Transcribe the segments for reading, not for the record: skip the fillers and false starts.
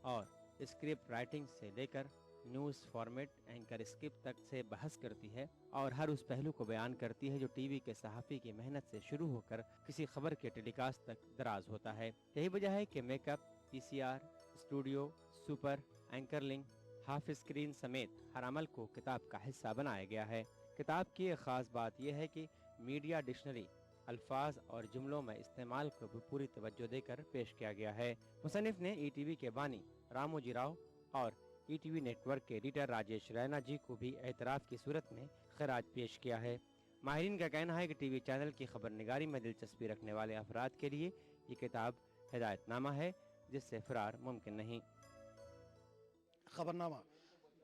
और script writing से लेकर न्यूज़ फॉर्मेट एंकर स्क्रिप्ट तक से बहस करती है और हर उस पहलू को बयान करती है जो टीवी के सहाफ़ी की मेहनत से शुरू होकर किसी खबर के टेलीकास्ट तक दराज होता है। यही वजह है कि मेकअप, पीसीआर, स्टूडियो, सुपर, एंकरलिंग, हाफ स्क्रीन समेत हर अमल को किताब का हिस्सा बनाया गया है। किताब की एक खास बात यह है कि मीडिया डिक्शनरी अल्फाज और जुमलों में इस्तेमाल को भी पूरी तवज्जो देकर पेश किया गया है। मुसन्निफ ने ईटीवी के बानी रामोजी राव और ईटीवी नेटवर्क के एडिटर राजेश रैना जी को भी एतराफ़ की सूरत में खराज पेश किया है। माहिरीन का कहना है कि टीवी चैनल की खबरनिगारी में दिलचस्पी रखने वाले अफराद के लिए ये किताब हिदायतनामा है जिससे फरार मुमकिन नहीं। खबरनामा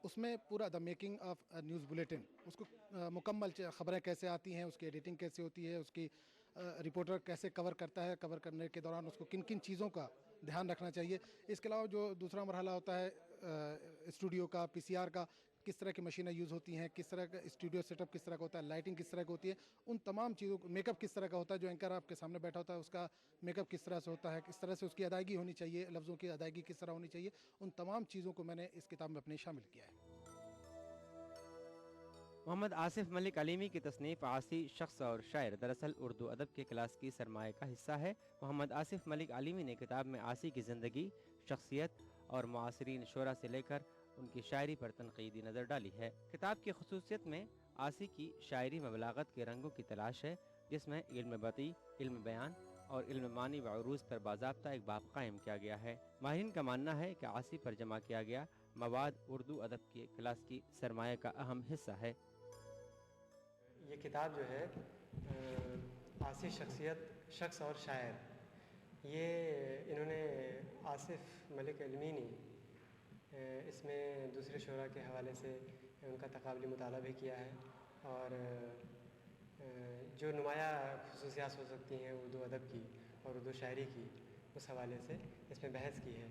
उसमें पूरा the making of news bulletin, उसको मुकम्मल ख़बरें कैसे आती हैं, उसकी एडिटिंग कैसे होती है, उसकी रिपोर्टर कैसे कवर करता है, कवर करने के दौरान उसको किन किन चीज़ों का ध्यान रखना चाहिए। इसके अलावा जो दूसरा मरहला होता है स्टूडियो का, पीसीआर का, किस तरह की मशीनें यूज़ होती हैं, किस तरह का स्टूडियो सेटअप किस तरह का होता है, लाइटिंग किस तरह की होती है, उन तमाम चीज़ों को, मेकअप किस तरह का होता है, जो एंकर आपके सामने बैठा होता है उसका मेकअप किस तरह से होता है, किस तरह से उसकी अदायगी होनी चाहिए, लफ्ज़ों की अदायगी किस तरह होनी चाहिए, उन तमाम चीज़ों को मैंने इस किताब में अपने शामिल किया है। मोहम्मद आसिफ मलिक अलीमी की तसनीफ़ आसी शख्स और शायर दरअसल उर्दू अदब के क्लास की सरमाए का हिस्सा है। मोहम्मद आसिफ मलिक अलीमी ने किताब में आसी की ज़िंदगी, शख्सियत और मुआसरीन शोरा से लेकर उनकी शायरी पर तनकीदी नज़र डाली है। किताब की खसूसियत में आसी की शायरी में बलागत के रंगों की तलाश है, जिसमें इल्म बती, इल्म बयान और इल्म मानी व उरूज पर बाज़ाब्ता एक बाब कायम किया गया है। माहिरीन का मानना है कि आसी पर जमा किया गया मवाद उर्दू अदब के क्लास की सरमाए का अहम हिस्सा है। ये किताब जो है आसिफ शख्सियत, शख्स और शायर, ये इन्होंने आसिफ मलिक अल्मी ने इसमें दूसरे शोरा के हवाले से उनका तक़ाबली मुताला भी किया है और जो नुमाया खसूसियात हो सकती हैं उर्दू अदब की और उर्दू शायरी की, उस हवाले से इसमें बहस की है।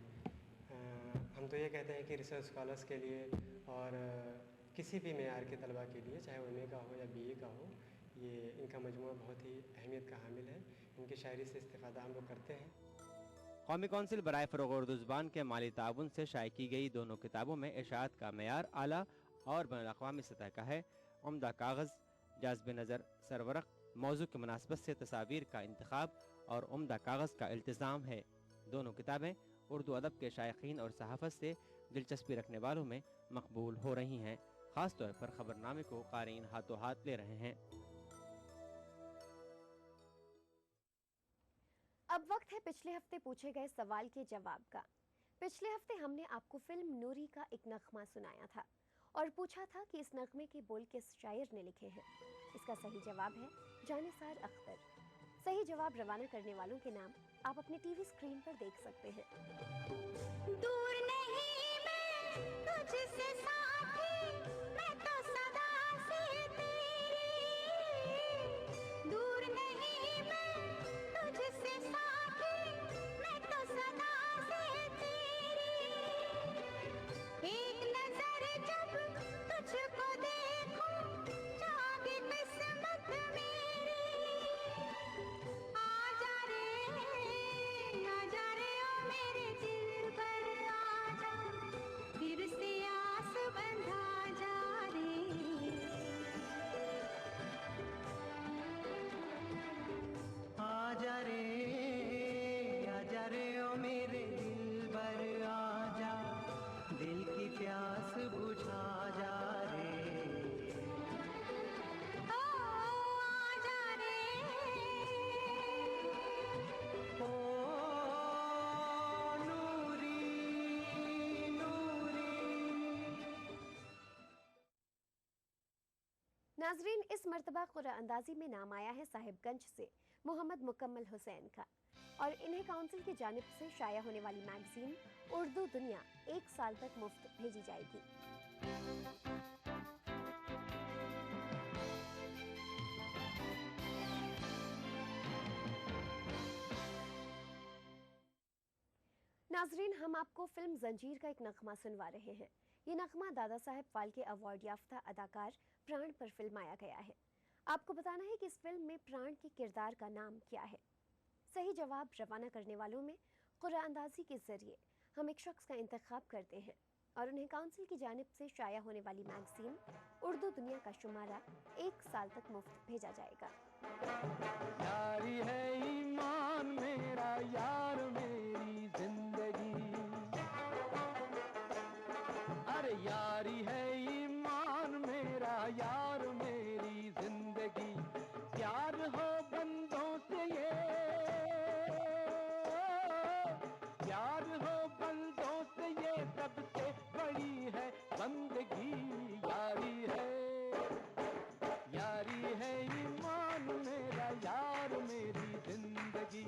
हम तो ये कहते हैं कि रिसर्च स्कॉलर्स के लिए और किसी भी मेयार के तलबा के लिए, चाहे वो एमए का हो या बीए का हो, ये इनका मजमूआ बहुत ही अहमियत का हामिल है। इनकी शायरी से इस्तिफ़ादा हम लोग करते हैं। कौमी कौंसिल बराए फ़रोग़ उर्दू ज़ुबान के माली ताउन से शाये की गई दोनों किताबों में इशाअत का मेयार आला और बैनुल-अक़वामी सतह का है। उम्दा कागज़, जाज़िब नज़र सरवरक़, मौज़ू की मुनासबत से तस्वीर का इंतखाब और उम्दा कागज़ का इल्तिज़ाम है। दोनों किताबें उर्दू अदब के शायकीन और सहाफ़त से दिलचस्पी रखने वालों में मकबूल हो रही हैं। ख़ास तौर पर खबरनामे को क़ारीन हाथों हाथ ले रहे हैं। अब वक्त है पिछले हफ्ते पूछे गए सवाल के जवाब का। पिछले हफ्ते हमने आपको फिल्म नूरी का एक नगमा सुनाया था और पूछा था कि इस नगमे के बोल किस शायर ने लिखे हैं। इसका सही जवाब है जानिसार अख्तर। सही जवाब रवाना करने वालों के नाम आप अपने टीवी स्क्रीन पर देख सकते हैं। दूर नहीं मैं तुझसे साथी, मैं तो सदा से तेरी। दूर नहीं मैं तुझसे साथी, मैं तो सदा से तेरी। एक नजर जब तुझको देखूं, जागे किस्मत मेरी। आजा रे ओ मेरे दिल पर आजा, फिर से आस बंधा जा रे। आजा रे ओ मेरे दिल पर आजा, दिल की प्यास बुझा जा रे। ओ आजा रे। ओ नूरी नूरी। नाजरीन, इस मर्तबा कुरान-अंदाज़ी में नाम आया है साहिबगंज से मोहम्मद मुकम्मल हुसैन का और इन्हें काउंसिल की जानिब से शाया होने वाली मैगजीन उर्दू दुनिया 1 साल तक मुफ्त भेजी जाएगी। नाजरीन, हम आपको फिल्म जंजीर का एक नगमा सुनवा रहे हैं। ये नगमा दादा साहब फाल्के अवार्ड याफ्ता अदाकार प्राण पर फिल्माया गया है। आपको बताना है कि इस फिल्म में प्राण के किरदार का नाम क्या है। सही जवाब रवाना करने वालों में कुरान-अंदाज़ी के जरिए हम एक शख्स का इंतखाब करते हैं और उन्हें काउंसिल की जानिब से शाया होने वाली मैगजीन उर्दू दुनिया का शुमारा 1 साल तक मुफ्त भेजा जाएगा। यारी है ईमान मेरा, यार मेरी जिंदगी, अरे यारी है ईमान मेरा, यार मेरी जिंदगी, प्यार हो बंदों से ये, प्यार हो बंदों से ये सबसे बड़ी है बंदगी, यारी है ईमान मेरा, यार मेरी जिंदगी।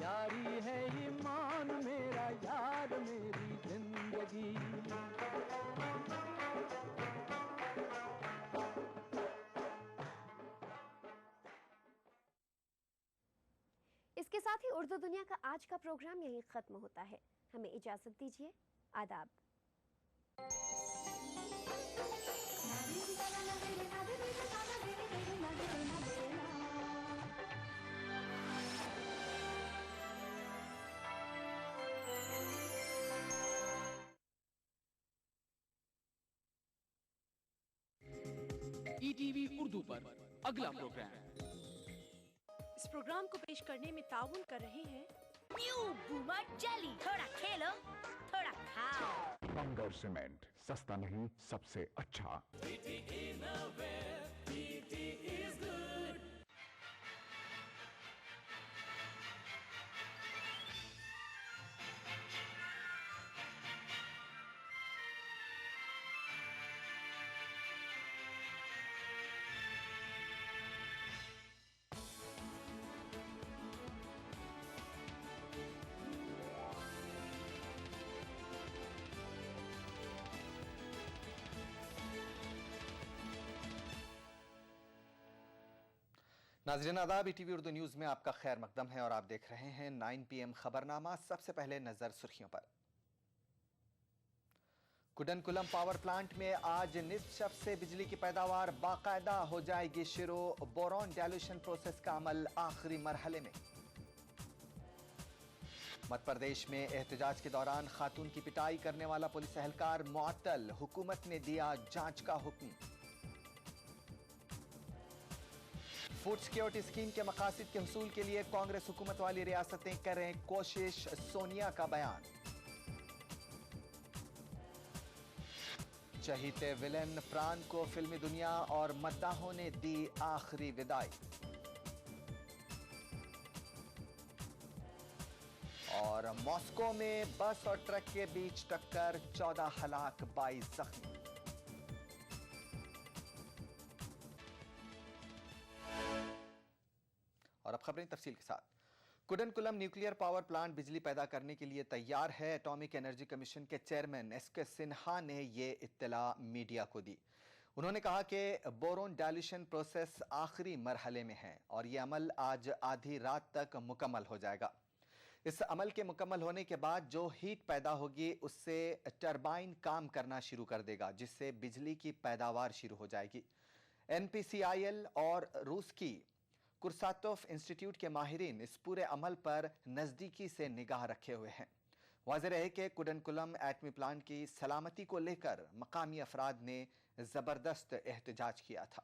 यारी है ईमान मेरा, यार मेरी जिंदगी। इसके साथ ही उर्दू दुनिया का आज का प्रोग्राम यहीं खत्म होता है। हमें इजाजत दीजिए। आदाब। ईटीवी उर्दू पर अगला प्रोग्राम। इस प्रोग्राम को पेश करने में ताउन कर रहे हैं न्यू बूमर जेली। थोड़ा खेलो थोड़ा खाओ। बंगर सीमेंट, सस्ता नहीं सबसे अच्छा। नाज़रीन आदाब, ईटीवी उर्दू न्यूज़ में आपका खैर मकदम है और आप देख रहे हैं 9 PM खबरनामा। सबसे पहले नजर सुर्खियों पर। कुडनकुलम पावर प्लांट में आज निस्फ शब से बिजली की पैदावार बाकायदा हो जाएगी शुरू। बोरॉन डाइल्यूशन प्रोसेस का अमल आखिरी मरहले में। मध्य प्रदेश में एहतजाज के दौरान खातून की पिटाई करने वाला पुलिस एहलकार मुअत्तल, हुकूमत ने दिया जांच का हुक्म। फूड सिक्योरिटी स्कीम के मकासद के हुसूल के लिए कांग्रेस हुकूमत वाली रियासतें करें कोशिश, सोनिया का बयान। चहीते विलेन प्राण को फिल्मी दुनिया और मद्दाहों ने दी आखिरी विदाई। और मॉस्को में बस और ट्रक के बीच टक्कर, 14 हलाक 22 जख्मी। और अब खबरें तफसील के साथ। कुडनकुलम न्यूक्लियर पावर प्लांट बिजली पैदा करने के लिए तैयार है। एटॉमिक एनर्जी कमीशन के चेयरमैन एसके सिन्हा ने ये इत्तला मीडिया को दी। उन्होंने कहा कि बोरोन डाइल्यूशन प्रोसेस आखिरी मरहले में है और ये अमल आज आधी रात तक मुकम्मल हो जाएगा। इस अमल के मुकम्मल होने के बाद जो हीट पैदा होगी उससे टरबाइन काम करना शुरू कर देगा, जिससे बिजली की पैदावार शुरू हो जाएगी। NPCIL और रूस की कुर्सातोफ इंस्टीट्यूट के माहिरीन इस पूरे अमल पर नजदीकी से निगाह रखे हुए हैं। वाज़ेह है कि कुडनकुलम एटमी प्लांट की सलामती को लेकर मकामी अफराद ने जबरदस्त एहतजाज किया था।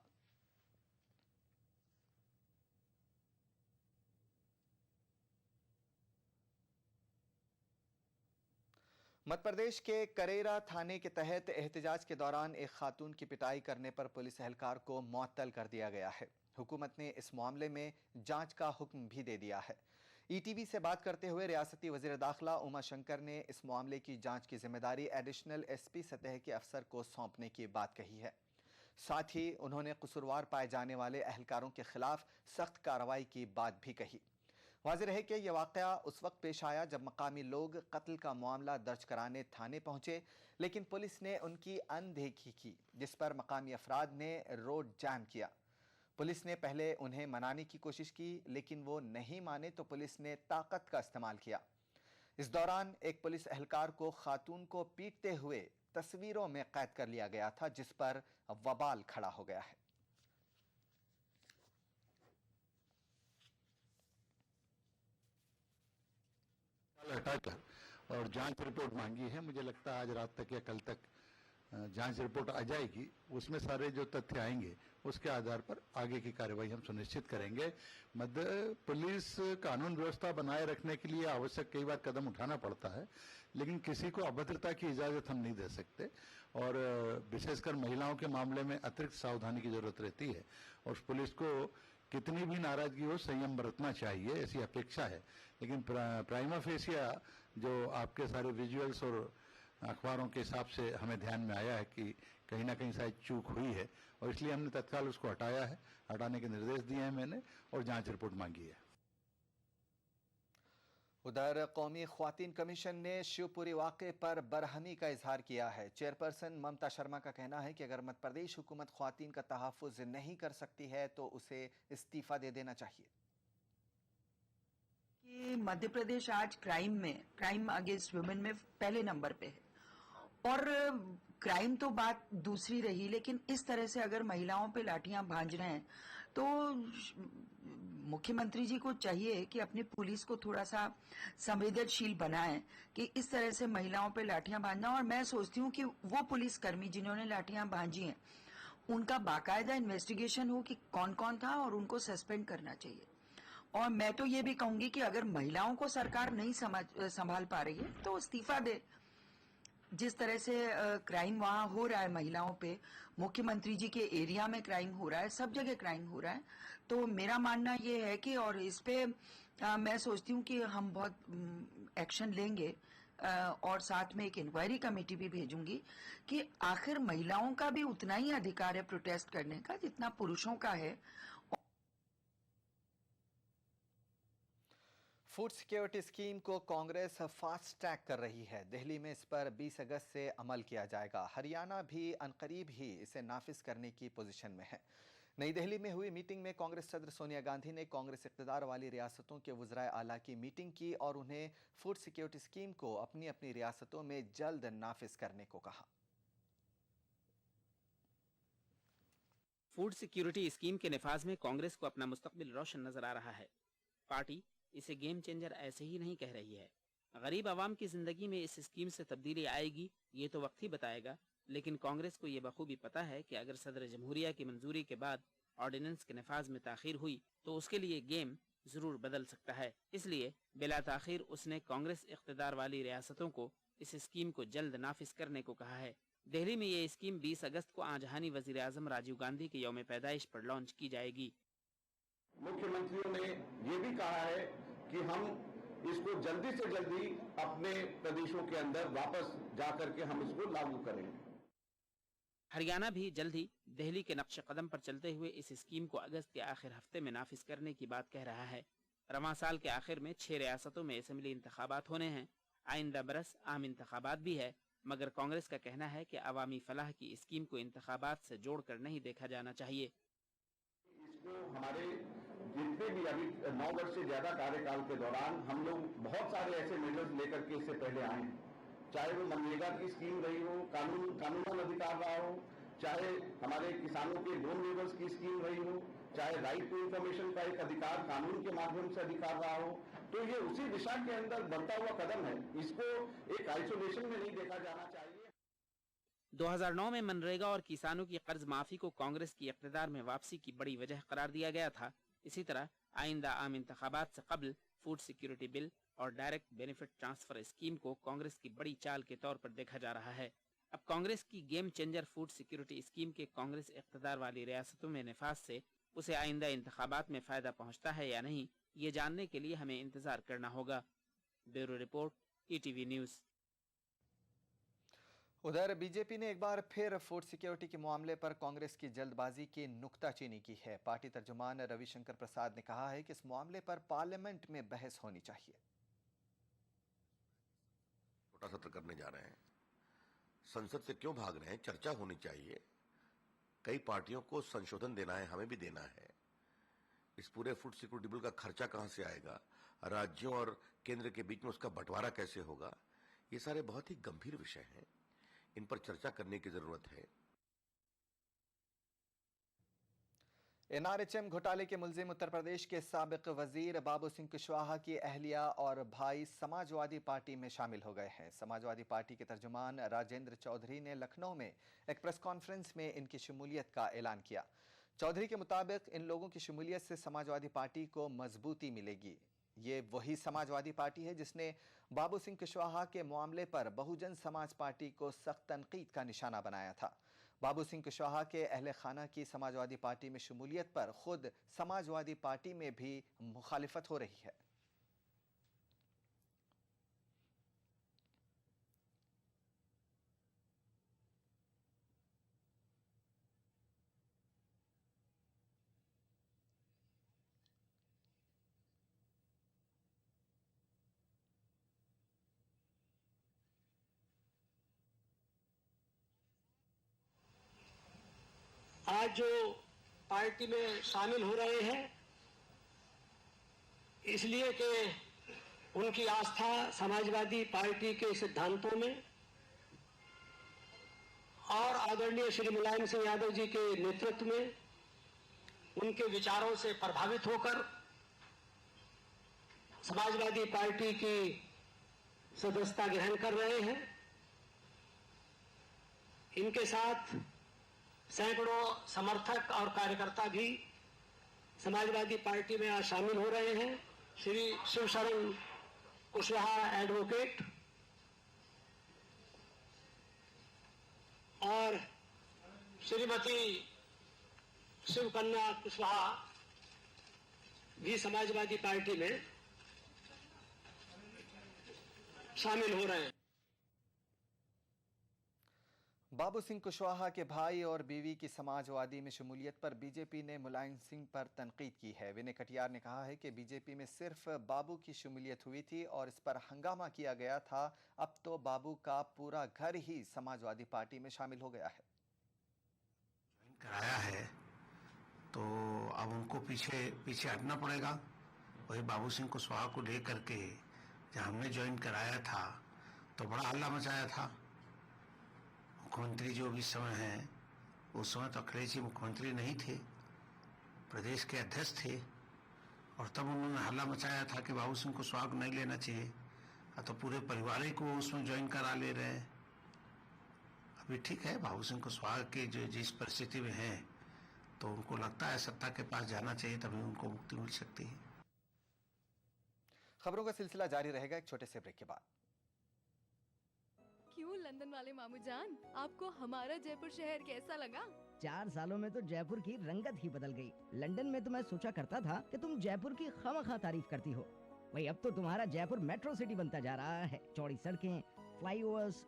मध्य प्रदेश के करेरा थाने के तहत एहतजाज के दौरान एक खातून की पिटाई करने पर पुलिस एहलकार को मुअत्तल कर दिया गया है। हुकूमत ने इस मामले में जांच का हुक्म भी दे दिया है। ईटीवी से बात करते हुए रियासती वज़ीर दाखिला उमा शंकर ने इस मामले की जांच की जिम्मेदारी एडिशनल SP सतह के अफसर को सौंपने की बात कही है। साथ ही उन्होंने कसूरवार पाए जाने वाले एहलकारों के खिलाफ सख्त कार्रवाई की बात भी कही। वाज़ेह है कि यह वाक़या उस वक्त पेश आया जब मकामी लोग कत्ल का मामला दर्ज कराने थाने पहुंचे, लेकिन पुलिस ने उनकी अनदेखी की, जिस पर मकामी अफराद ने रोड जाम किया। पुलिस ने पहले उन्हें मनाने की कोशिश की, लेकिन वो नहीं माने तो पुलिस ने ताकत का इस्तेमाल किया। इस दौरान एक पुलिस एहलकार को खातून को पीटते हुए तस्वीरों में कैद कर लिया गया था, जिस पर वबाल खड़ा हो गया है। हटा कर और जांच रिपोर्ट मांगी है। मुझे लगता है आज रात तक या कल तक जांच रिपोर्ट आ जाएगी। उसमें सारे जो तथ्य आएंगे उसके आधार पर आगे की कार्रवाई हम सुनिश्चित करेंगे। मध्य पुलिस कानून व्यवस्था बनाए रखने के लिए आवश्यक कई बार कदम उठाना पड़ता है, लेकिन किसी को अभद्रता की इजाजत हम नहीं दे सकते और विशेषकर महिलाओं के मामले में अतिरिक्त सावधानी की जरूरत रहती है और पुलिस को कितनी भी नाराजगी हो संयम बरतना चाहिए, ऐसी अपेक्षा है। लेकिन प्राइमा फेसिया जो आपके सारे विजुअल्स और अखबारों के हिसाब से हमें ध्यान में आया है कि कहीं ना कहीं शायद चूक हुई है और इसलिए हमने तत्काल उसको हटाया है, हटाने के निर्देश दिए हैं मैंने और जांच रिपोर्ट मांगी है। उधर कौमी ख्वातीन कमीशन ने शिवपुरी वाक़े पर बरहमी का इजहार किया है। चेयरपर्सन ममता शर्मा का कहना है कि अगर मध्य प्रदेश हुकूमत ख्वातीन का तहफ़्फ़ुज़ नहीं कर सकती है तो उसे इस्तीफ़ा दे देना चाहिए। कि मध्य प्रदेश आज क्राइम अगेंस्ट वुमेन में पहले नंबर पे है और क्राइम तो बात दूसरी रही, लेकिन इस तरह से अगर महिलाओं पे लाठियां भांज रहे हैं तो मुख्यमंत्री जी को चाहिए कि अपनी पुलिस को थोड़ा सा संवेदनशील बनाएं कि इस तरह से महिलाओं पे लाठियां भांजना। और मैं सोचती हूँ कि वो पुलिसकर्मी जिन्होंने लाठियां भांजी हैं उनका बाकायदा इन्वेस्टिगेशन हो कि कौन कौन था और उनको सस्पेंड करना चाहिए। और मैं तो ये भी कहूंगी कि अगर महिलाओं को सरकार नहीं संभाल पा रही है तो इस्तीफा दे। जिस तरह से क्राइम वहां हो रहा है महिलाओं पे, मुख्यमंत्री जी के एरिया में क्राइम हो रहा है, सब जगह क्राइम हो रहा है, तो मेरा मानना ये है कि और इस पे मैं सोचती हूँ कि हम बहुत एक्शन लेंगे और साथ में एक इंक्वायरी कमेटी भी भेजूंगी कि आखिर महिलाओं का भी उतना ही अधिकार है प्रोटेस्ट करने का जितना पुरुषों का है। फूड सिक्योरिटी स्कीम को कांग्रेस फास्ट ट्रैक कर रही है। दिल्ली में इस पर 20 अगस्त से अमल किया जाएगा। हरियाणा भी अनकरीब ही इसे नाफिज करने की पोजीशन में है। नई दिल्ली में हुई मीटिंग में कांग्रेस सदर सोनिया गांधी ने कांग्रेस इक़्तिदार वाली रियासतों के वज़राए आला की मीटिंग की और उन्हें फूड सिक्योरिटी स्कीम को अपनी अपनी रियासतों में जल्द नाफिज करने को कहा। फूड सिक्योरिटी स्कीम के नफाज में कांग्रेस को अपना मुस्तकबिल रोशन नजर आ रहा है। पार्टी इसे गेम चेंजर ऐसे ही नहीं कह रही है। गरीब आवाम की जिंदगी में इस स्कीम से तब्दीली आएगी ये तो वक्त ही बताएगा, लेकिन कांग्रेस को ये बखूबी पता है कि अगर सदर जमहूरिया की मंजूरी के बाद ऑर्डिनेंस के नफाज में ताखीर हुई तो उसके लिए गेम जरूर बदल सकता है। इसलिए बिला ताखीर उसने कांग्रेस इख्तिदार वाली रियासतों को इस स्कीम को जल्द नाफिज करने को कहा है। दिल्ली में ये स्कीम 20 अगस्त को आजहानी वजीर आजम राजीव गांधी के यौम पैदाइश पर लॉन्च की जाएगी। मुख्यमंत्रियों ने ये भी कहा है कि हम इसको जल्दी से जल्दी अपने प्रदेशों के अंदर वापस जाकर के हम इसको लागू करें। हरियाणा भी जल्द ही दिल्ली के नक्शे कदम पर चलते हुए इस स्कीम को अगस्त के आखिर हफ्ते में नाफिज करने की बात कह रहा है। रवां साल के आखिर में 6 रियासतों में असेंबली इंतखाबात होने हैं। आइंदा बरस आम इंतखाबात भी है, मगर कांग्रेस का कहना है कि अवामी फलाह की स्कीम को इंतखाबात से जोड़कर नहीं देखा जाना चाहिए। इसको हमारे जितने भी अभी 9 वर्ष से ज्यादा कार्यकाल के दौरान हम लोग बहुत सारे ऐसे मेजर्स लेकर के इससे पहले आए हैं, चाहे वो मनरेगा की स्कीम रही हो, कानून अधिकार रहा हो, चाहे हमारे किसानों के लोन वेवर्स की स्कीम रही हो, चाहे राइट टू इंफॉर्मेशन का एक अधिकार कानून के माध्यम से अधिकार रहा हो, तो ये उसी दिशा के अंदर बढ़ता हुआ कदम है। इसको एक आइसोलेशन में नहीं देखा जाना चाहिए। 2009 में मनरेगा और किसानों की कर्ज माफी को कांग्रेस की इक़्तिदार में वापसी की बड़ी वजह करार दिया गया था। इसी तरह आइंदा आम इंतखाबात से कबल फूड सिक्योरिटी बिल और डायरेक्ट बेनिफिट ट्रांसफर स्कीम को कांग्रेस की बड़ी चाल के तौर पर देखा जा रहा है। अब कांग्रेस की game changer food security scheme के कांग्रेस इक़्तिदार वाली रियासतों में नफाज से उसे आइंदा इंतखाबात में फायदा पहुंचता है या नहीं, ये जानने के लिए हमें इंतजार करना होगा। Bureau report, ETV news. उधर बीजेपी ने एक बार फिर फूड सिक्योरिटी के मामले पर कांग्रेस की जल्दबाजी की नुक्ताचीनी की है। पार्टी तर्जुमान रविशंकर प्रसाद ने कहा है कि इस मामले पर पार्लियामेंट में बहस होनी चाहिए। छोटा सत्र करने जा रहे हैं, संसद से क्यों भाग रहे हैं? चर्चा होनी चाहिए। कई पार्टियों को संशोधन देना है, हमें भी देना है। इस पूरे फूड सिक्योरिटी बिल का खर्चा कहां से आएगा, राज्यों और केंद्र के बीच में उसका बंटवारा कैसे होगा, ये सारे बहुत ही गंभीर विषय हैं, इन पर चर्चा करने की जरूरत है। NRHM घोटाले के मुलजिम उत्तर प्रदेश के साबिक वजीर बाबू सिंह कुशवाहा की अहलिया और भाई समाजवादी पार्टी में शामिल हो गए हैं। समाजवादी पार्टी के तर्जुमान राजेंद्र चौधरी ने लखनऊ में एक प्रेस कॉन्फ्रेंस में इनकी शमूलियत का ऐलान किया। चौधरी के मुताबिक इन लोगों की शमूलियत से समाजवादी पार्टी को मजबूती मिलेगी। ये वही समाजवादी पार्टी है जिसने बाबू सिंह कुशवाहा के मामले पर बहुजन समाज पार्टी को सख्त तनकीद का निशाना बनाया था। बाबू सिंह कुशवाहा के अहले खाना की समाजवादी पार्टी में शमूलियत पर खुद समाजवादी पार्टी में भी मुखालिफत हो रही है। आज जो पार्टी में शामिल हो रहे हैं इसलिए कि उनकी आस्था समाजवादी पार्टी के सिद्धांतों में और आदरणीय श्री मुलायम सिंह यादव जी के नेतृत्व में उनके विचारों से प्रभावित होकर समाजवादी पार्टी की सदस्यता ग्रहण कर रहे हैं। इनके साथ सैकड़ों समर्थक और कार्यकर्ता भी समाजवादी पार्टी में आज शामिल हो रहे हैं। श्री शिवशरण कुशवाहा एडवोकेट और श्रीमती शिवकन्या कुशवाहा भी समाजवादी पार्टी में शामिल हो रहे हैं। बाबू सिंह कुशवाहा के भाई और बीवी की समाजवादी में शमूलियत पर बीजेपी ने मुलायम सिंह पर तनकीद की है। विनय कटियार ने कहा है कि बीजेपी में सिर्फ बाबू की शमूलियत हुई थी और इस पर हंगामा किया गया था। अब तो बाबू का पूरा घर ही समाजवादी पार्टी में शामिल हो गया है। कराया है तो अब उनको पीछे हटना पड़ेगा। वही बाबू सिंह कुशवाहा को लेकर के जब हमने ज्वाइन कराया था तो बड़ा हल्ला मचाया था। मुख्यमंत्री जो भी समय हैं उस समय तो अखिलेश जी मुख्यमंत्री नहीं थे, प्रदेश के अध्यक्ष थे और तब उन्होंने हल्ला मचाया था कि बाबू सिंह कुशवाहा को नहीं लेना चाहिए। तो पूरे परिवार ही को उसमें ज्वाइन करा ले रहे हैं। अभी ठीक है, बाबू सिंह कुशवाहा के जो जिस परिस्थिति में हैं तो उनको लगता है सत्ता के पास जाना चाहिए, तभी उनको मुक्ति मिल सकती है। खबरों का सिलसिला जारी रहेगा एक छोटे से ब्रेक के बाद। क्यों लंदन वाले मामू जान, आपको हमारा जयपुर शहर कैसा लगा? 4 सालों में तो जयपुर की रंगत ही बदल गई। लंदन में तो मैं सोचा करता था कि तुम जयपुर की खामखा तारीफ करती हो, वही अब तो तुम्हारा जयपुर मेट्रो सिटी बनता जा रहा है। चौड़ी सड़कें, फ्लाईओवर्स,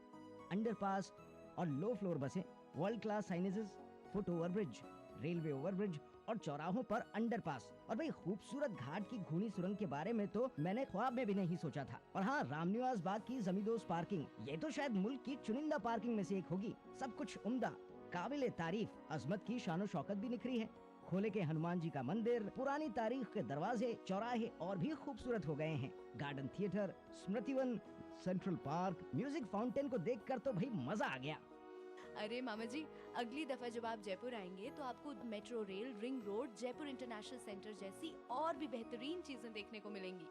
अंडरपास और लो फ्लोर बसें, world class signages, foot overbridge, railway overbridge और चौराहों पर अंडरपास और भाई खूबसूरत घाट की घूनी सुरंग के बारे में तो मैंने ख्वाब में भी नहीं सोचा था। और हाँ, रामनिवास बाग की जमींदोज पार्किंग, ये तो शायद मुल्क की चुनिंदा पार्किंग में से एक होगी। सब कुछ उम्दा, काबिले तारीफ, अजमत की शानो शौकत भी निखरी है। खोले के हनुमान जी का मंदिर, पुरानी तारीख के दरवाजे, चौराहे और भी खूबसूरत हो गए हैं। Garden theatre, Smritivan, central park, music fountain को देखकर तो भाई मजा आ गया। अरे मामा जी, अगली दफा जब आप जयपुर आएंगे तो आपको metro rail, ring road, Jaipur international centre जैसी और भी बेहतरीन चीजें देखने को मिलेंगी।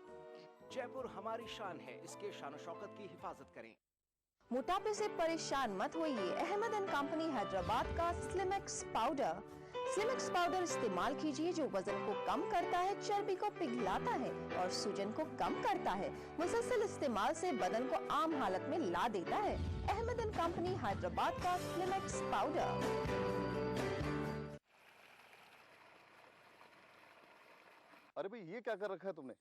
जयपुर हमारी शान है, इसके शान शौकत की हिफाजत करें। मोटापे से परेशान मत होइए। अहमद एंड कंपनी हैदराबाद का स्लिमेक्स पाउडर। स्लिमेक्स पाउडर इस्तेमाल कीजिए जो वजन को कम करता है, चर्बी को पिघलाता है और सूजन को कम करता है। मुसलसल इस्तेमाल से बदन को आम हालत में ला देता है। अहमद एंड कंपनी हैदराबाद का स्लिमेक्स पाउडर। अरे भाई, ये क्या कर रखा है तुमने?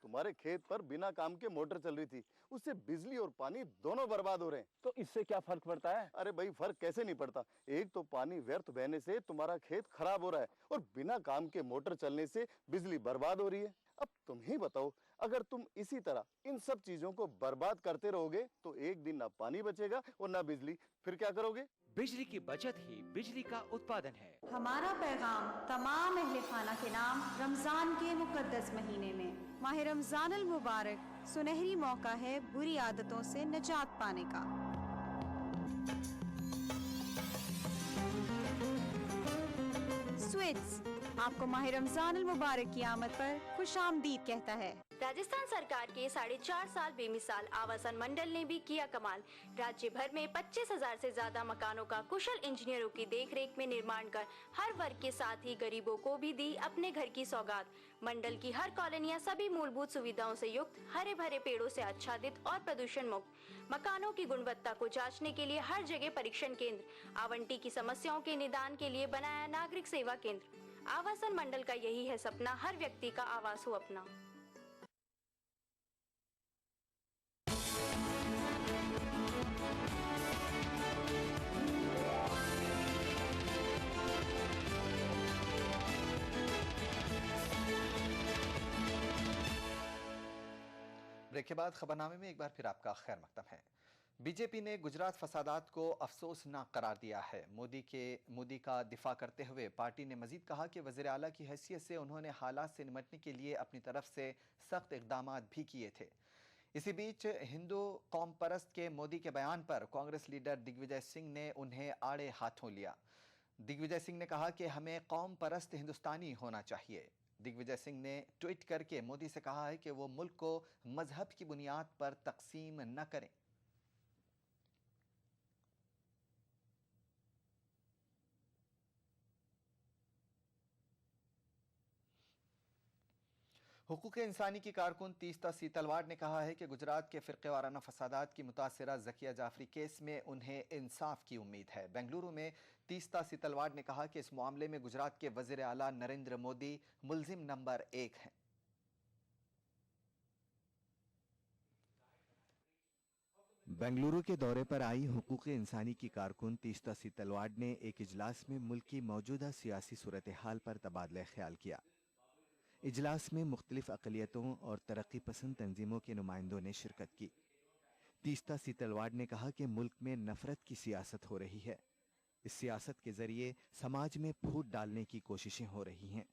तुम्हारे खेत पर बिना काम के मोटर चल रही थी, उससे बिजली और पानी दोनों बर्बाद हो रहे हैं। तो इससे क्या फर्क पड़ता है? अरे भाई, फर्क कैसे नहीं पड़ता। एक तो पानी व्यर्थ बहने से तुम्हारा खेत खराब हो रहा है और बिना काम के मोटर चलने से बिजली बर्बाद हो रही है। अब तुम ही बताओ, अगर तुम इसी तरह इन सब चीजों को बर्बाद करते रहोगे तो एक दिन ना पानी बचेगा और ना बिजली, फिर क्या करोगे? बिजली की बचत ही बिजली का उत्पादन है। हमारा पैगाम तमाम अहले खाना के नाम रमजान के मुकद्दस महीने में। माह रमजान अल मुबारक सुनहरी मौका है बुरी आदतों से निजात पाने का। स्वीट्स आपको माह रमजान मुबारक की आमद पर खुशामदीद कहता है। राजस्थान सरकार के 4.5 साल बेमिसाल आवासन मंडल ने भी किया कमाल। राज्य भर में 25,000 से ज्यादा मकानों का कुशल इंजीनियरों की देखरेख में निर्माण कर हर वर्ग के साथ ही गरीबों को भी दी अपने घर की सौगात। मंडल की हर कॉलोनियां सभी मूलभूत सुविधाओं से युक्त, हरे भरे पेड़ों से आच्छादित और प्रदूषण मुक्त। मकानों की गुणवत्ता को जांचने के लिए हर जगह परीक्षण केंद्र, आवंटी की समस्याओं के निदान के लिए बनाया नागरिक सेवा केंद्र। आवासन मंडल का यही है सपना, हर व्यक्ति का आवास हो अपना। ब्रेक के बाद खबरनामे में एक बार फिर आपका खैर मकदम है। बीजेपी ने गुजरात फसादात को अफसोसनाक करार दिया है। मोदी का दिफा करते हुए पार्टी ने मजीद कहा कि वज़ीर आला की हैसियत से उन्होंने हालात से निपटने के लिए अपनी तरफ से सख्त इक़दाम भी किए थे। इसी बीच हिंदू कौम परस्त के मोदी के बयान पर कांग्रेस लीडर दिग्विजय सिंह ने उन्हें आड़े हाथों लिया। दिग्विजय सिंह ने कहा कि हमें कौम परस्त हिंदुस्तानी होना चाहिए। दिग्विजय सिंह ने ट्वीट करके मोदी से कहा है कि वो मुल्क को मजहब की बुनियाद पर तकसीम न करें। हुकूक इंसानी की कारकुन तीस्ता सीतलवाड़ ने कहा है कि गुजरात के फ़िरक़े वाराना फसादात की मुतासिरा ज़किया जाफरी केस में उन्हें इंसाफ की उम्मीद है। बेंगलुरु में तीस्ता सीतलवाड़ ने कहा कि इस मामले में गुजरात के वज़ीर आला नरेंद्र मोदी मुल्ज़िम नंबर 1 हैं। बेंगलुरु के दौरे पर आई हुकूक इंसानी की कारकुन तीस्ता सीतलवाड़ ने एक इजलास में मुल्क की मौजूदा सियासी सूरत हाल पर तबादला ख्याल किया। इजलास में मुख्तलिफ अक़लियतों और तरक्की पसंद तंजीमों के नुमाइंदों ने शिरकत की। तीस्ता सीतलवाड़ ने कहा कि मुल्क में नफरत की सियासत हो रही है। इस सियासत के जरिए समाज में फूट डालने की कोशिशें हो रही हैं।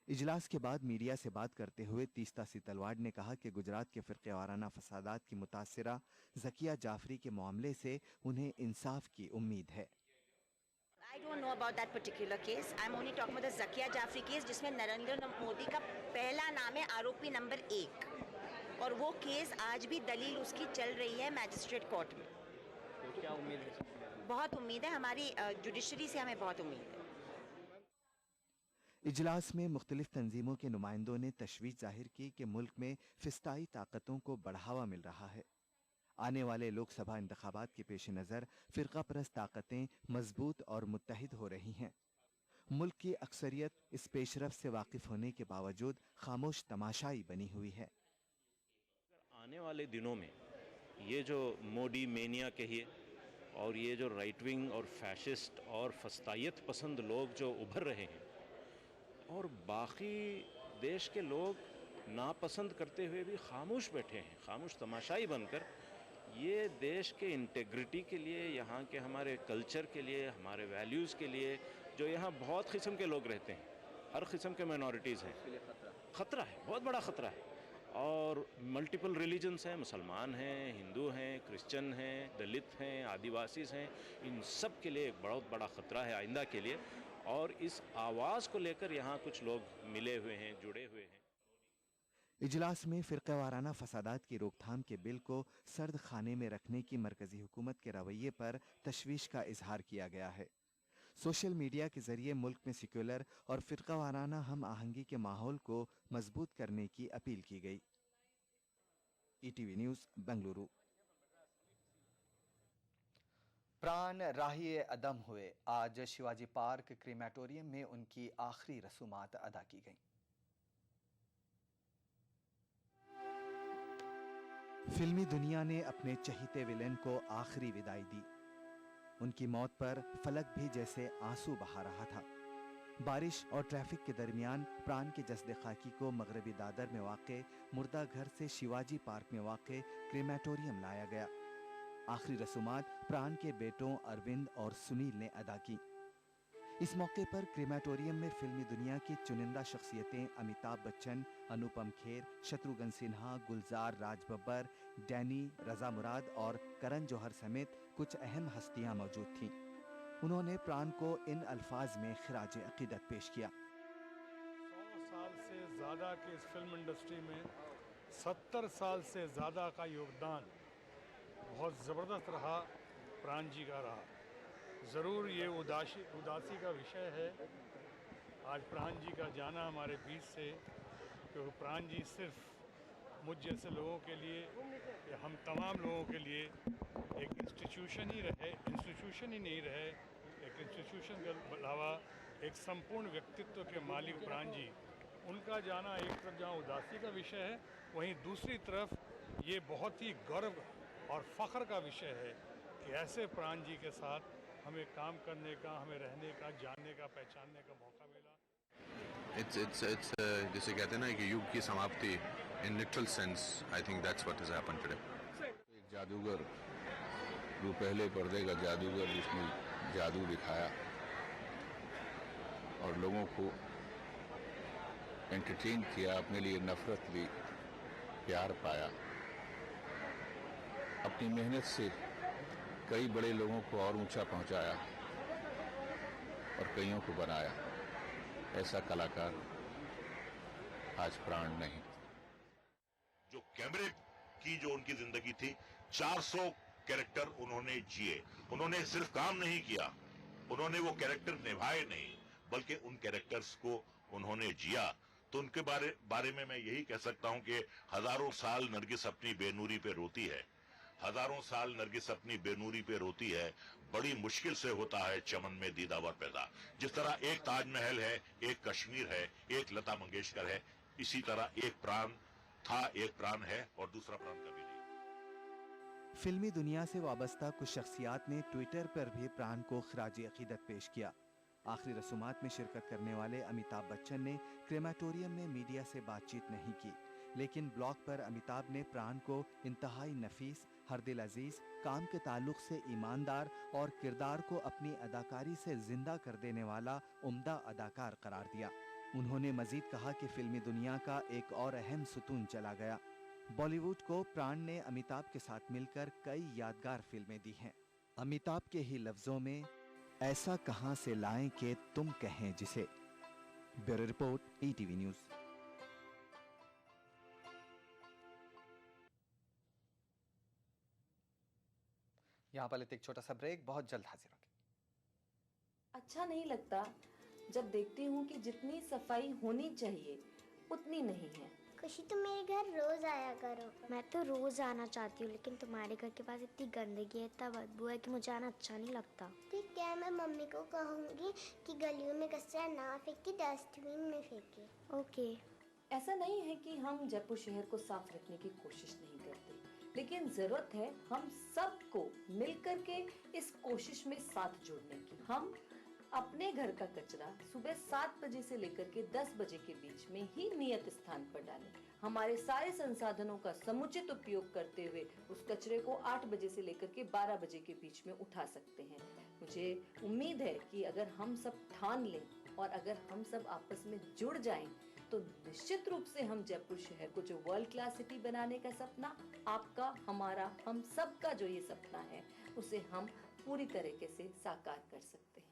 इजलास के बाद मीडिया से बात करते हुए तीस्ता सीतलवाड़ ने कहा कि गुजरात के फ़िरक़े वाराना फसादात की मुतासिरा ज़किया जाफरी के मामले से उन्हें इंसाफ की उम्मीद है। I don't know about that particular case. I'm only talking about the Zakia Jafri case, जिसमें नरेंद्र मोदी का पहला नाम है आरोपी नंबर 1, और वो केस आज भी दलील उसकी चल रही है मैजिस्ट्रेट कोर्ट में। तो क्या उम्मीद है? बहुत उम्मीद है, हमारी जुडिशरी से हमें बहुत उम्मीद है। इजलास में मुख्तलिफ तंजीमों के नुमाइंदों ने तशवीश जाहिर की कि मुल्क में फिस्ताई ताकतों को बढ़ावा मिल रहा है। आने वाले लोकसभा इंतखाबात के पेश नज़र फ़िरक़ा परस्त ताकतें मजबूत और मुत्तहिद हो रही हैं। मुल्क की अक्सरियत इस पेशरफ से वाकिफ होने के बावजूद खामोश तमाशाई बनी हुई है। आने वाले दिनों में ये जो मोदी मेनिया कहिए और ये जो राइट विंग और फैशिस्ट और फस्तायत पसंद लोग जो उभर रहे हैं और बाकी देश के लोग नापसंद करते हुए भी खामोश बैठे हैं, खामोश तमाशाई बनकर, ये देश के इंटेग्रिटी के लिए, यहाँ के हमारे कल्चर के लिए, हमारे वैल्यूज़ के लिए, जो यहाँ बहुत किस्म के लोग रहते हैं, हर किस्म के माइनॉरिटीज़ हैं, ख़तरा है, बहुत बड़ा ख़तरा है। और मल्टीपल रिलीजन्स हैं, मुसलमान हैं, हिंदू हैं, क्रिश्चियन हैं, दलित हैं, आदिवासी हैं, इन सब के लिए एक बहुत बड़ा ख़तरा है आइंदा के लिए। और इस आवाज़ को लेकर यहाँ कुछ लोग मिले हुए हैं, जुड़े हुए हैं। इजलास में फ़िरक़े वाराना फसादात की रोकथाम के बिल को सर्द खाने में रखने की मरकज़ी हुकूमत के रवैये पर तशवीश का इजहार किया गया है। सोशल मीडिया के ज़रिए मुल्क में सेक्युलर और फ़िरक़ा वाराना हम आहंगी के माहौल को मजबूत करने की अपील की गई। ETV news Bengaluru. प्राण राही अदम हुए। आज शिवाजी पार्क क्रीमेटोरियम में उनकी आखिरी रसूमात अदा की गईं। फिल्मी दुनिया ने अपने चहीते विलेन को आखिरी विदाई दी। उनकी मौत पर फलक भी जैसे आंसू बहा रहा था। बारिश और ट्रैफिक के दरमियान प्राण के जस्द खाकी को मगरबी दादर में वाक़े मुर्दा घर से शिवाजी पार्क में वाक़े क्रीमेटोरियम लाया गया। आखिरी रसूमात प्राण के बेटों अरविंद और सुनील ने अदा की। इस मौके पर क्रीमेटोरियम में फिल्मी दुनिया की चुनिंदा शख्सियतें अमिताभ बच्चन, अनुपम खेर, शत्रुघ्न सिन्हा, गुलजार राज बब्बर, डैनी, रजा मुराद और करण जौहर समेत कुछ अहम हस्तियां मौजूद थीं। उन्होंने प्राण को इन अल्फाज में खिराज अकीदत पेश किया। दादा के इस फिल्म इंडस्ट्री में 70 साल से ज़्यादा का योगदान बहुत ज़बरदस्त रहा, प्राण जी का रहा। ज़रूर ये उदासी का विषय है आज प्राण जी का जाना हमारे बीच से, क्योंकि प्राण जी सिर्फ मुझ जैसे लोगों के लिए या हम तमाम लोगों के लिए एक इंस्टीट्यूशन ही नहीं रहे, एक इंस्टीट्यूशन के अलावा एक संपूर्ण व्यक्तित्व के मालिक प्राण जी, उनका जाना एक तरफ जहाँ उदासी का विषय है, वहीं दूसरी तरफ ये बहुत ही गर्व और फ़ख्र का विषय है कि ऐसे प्राण जी के साथ हमें काम करने का, हमें रहने का, जानने का, पहचानने का मौका मिला। जैसे कहते हैं ना कि युग की समाप्ति, in literal sense I think that's what has happened today. एक जादूगर, जो पहले पर्दे का जादूगर जिसने जादू दिखाया और लोगों को एंटरटेन किया, अपने लिए नफरत ली, प्यार पाया, अपनी मेहनत से कई बड़े लोगों को और ऊंचा पहुंचाया और कईयों को बनाया, ऐसा कलाकार आज प्राण नहीं। जो कैमरे की जो उनकी जिंदगी थी, 400 कैरेक्टर उन्होंने जिए। उन्होंने सिर्फ काम नहीं किया, उन्होंने वो कैरेक्टर निभाए नहीं, बल्कि उन कैरेक्टर्स को उन्होंने जिया। तो उनके बारे में मैं यही कह सकता हूं कि हजारों साल नरगिस अपनी बेनूरी पे रोती है, हजारों साल नरगिस अपनी बेनूरी पे रोती है, बड़ी मुश्किल से होता है चमन में दीदावर पैदा। जिस तरह एक ताजमहल है, एक कश्मीर है, एक लता मंगेशकर है, इसी तरह एक प्राण था, एक प्राण है और दूसरा प्राण कभी नहीं। फिल्मी दुनिया से वाबस्ता कुछ शख्सियात ने ट्विटर पर भी प्राण को खराज अकीदत पेश किया। आखिरी रसूमात में शिरकत करने वाले अमिताभ बच्चन ने क्रेमाटोरियम में मीडिया से बातचीत नहीं की, लेकिन ब्लॉग पर अमिताभ ने प्राण को इंतहाई नफीस, हरदिल अजीज, काम के ताल्लुक से ईमानदार और किरदार को अपनी अदाकारी से जिंदा कर देने वाला उम्दा अदाकार करार दिया। उन्होंने मजीद कहा कि फिल्मी दुनिया का एक और अहम सुतून चला गया। बॉलीवुड को प्राण ने अमिताभ के साथ मिलकर कई यादगार फिल्में दी हैं। अमिताभ के ही लफ्जों में, ऐसा कहां से लाएं कि तुम कहें जिसे। Bureau report, ETV news. यहाँ पर लेते एक छोटा सा ब्रेक, बहुत जल्द हाजिर होंगे। अच्छा नहीं लगता जब देखती हूँ कि जितनी सफाई होनी चाहिए उतनी नहीं है। खुशी, तुम मेरे घर रोज आया करो। मैं तो रोज आना चाहती हूँ, लेकिन तुम्हारे घर के पास इतनी गंदगी है, इतना बदबू है कि मुझे आना अच्छा नहीं लगता। ठीक है, मैं मम्मी को कहूँगी कि गलियों में कचरा ना फेंके, डस्टबिन में फेंके। ओके। ऐसा नहीं है कि हम जयपुर शहर को साफ रखने की कोशिश नहीं करते, लेकिन जरूरत है हम सबको मिलकर के इस कोशिश में साथ जुड़ने की। हम अपने घर का कचरा सुबह 7 बजे से लेकर के 10 बजे के बीच में ही नियत स्थान पर डालें। हमारे सारे संसाधनों का समुचित उपयोग करते हुए उस कचरे को 8 बजे से लेकर के 12 बजे के बीच में उठा सकते हैं। मुझे उम्मीद है कि अगर हम सब ठान लें और अगर हम सब आपस में जुड़ जाएं, तो निश्चित रूप से हम जयपुर शहर को जो वर्ल्ड क्लास सिटी बनाने का सपना, आपका, हमारा, हम सब का जो ये सपना है, उसे हम पूरी तरीके से साकार कर सकते हैं।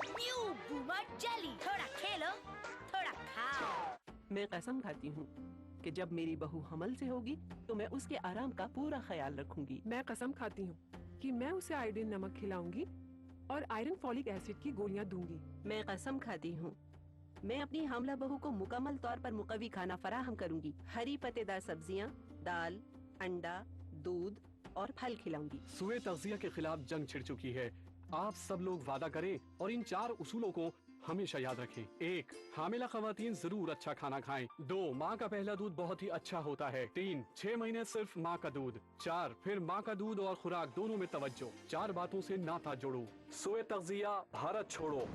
न्यू बूमर जेली, थोड़ा खेलो, थोड़ा खाओ। मैं कसम खाती हूँ कि जब मेरी बहू हमल से होगी तो मैं उसके आराम का पूरा ख्याल रखूंगी। मैं कसम खाती हूँ कि मैं उसे आयोडीन नमक खिलाऊंगी और आयरन फॉलिक एसिड की गोलियाँ दूंगी। मैं कसम खाती हूँ मैं अपनी हामला बहू को मुकम्मल तौर पर मुकवी खाना फराहम करूंगी। हरी पत्तेदार सब्जियाँ, दाल, अंडा, दूध और फल खिलाऊंगी। सुए तग़ज़िया के खिलाफ जंग छिड़ चुकी है। आप सब लोग वादा करें और इन 4 उसूलों को हमेशा याद रखें। 1. हामिला ख़वातीन जरूर अच्छा खाना खाएं। 2. माँ का पहला दूध बहुत ही अच्छा होता है। 3. 6 महीने सिर्फ माँ का दूध। 4. फिर माँ का दूध और खुराक दोनों में तवज्जो। 4 बातों से नाता जोड़ो। सुए तग़ज़िया, भारत छोड़ो।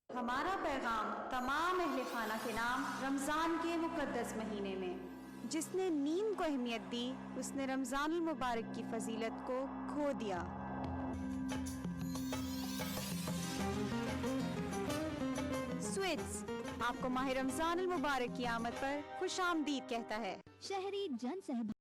हमारा पैगाम तमाम अहले खाना के नाम रमज़ान के मुक़द्दस महीने में। जिसने नींद को अहमियत दी, उसने रमज़ानुल मुबारक की फजीलत को खो दिया। स्वीट्स आपको माह रमजान मुबारक की आमद पर खुशामदीद कहता है। शहरी जन सहभागिता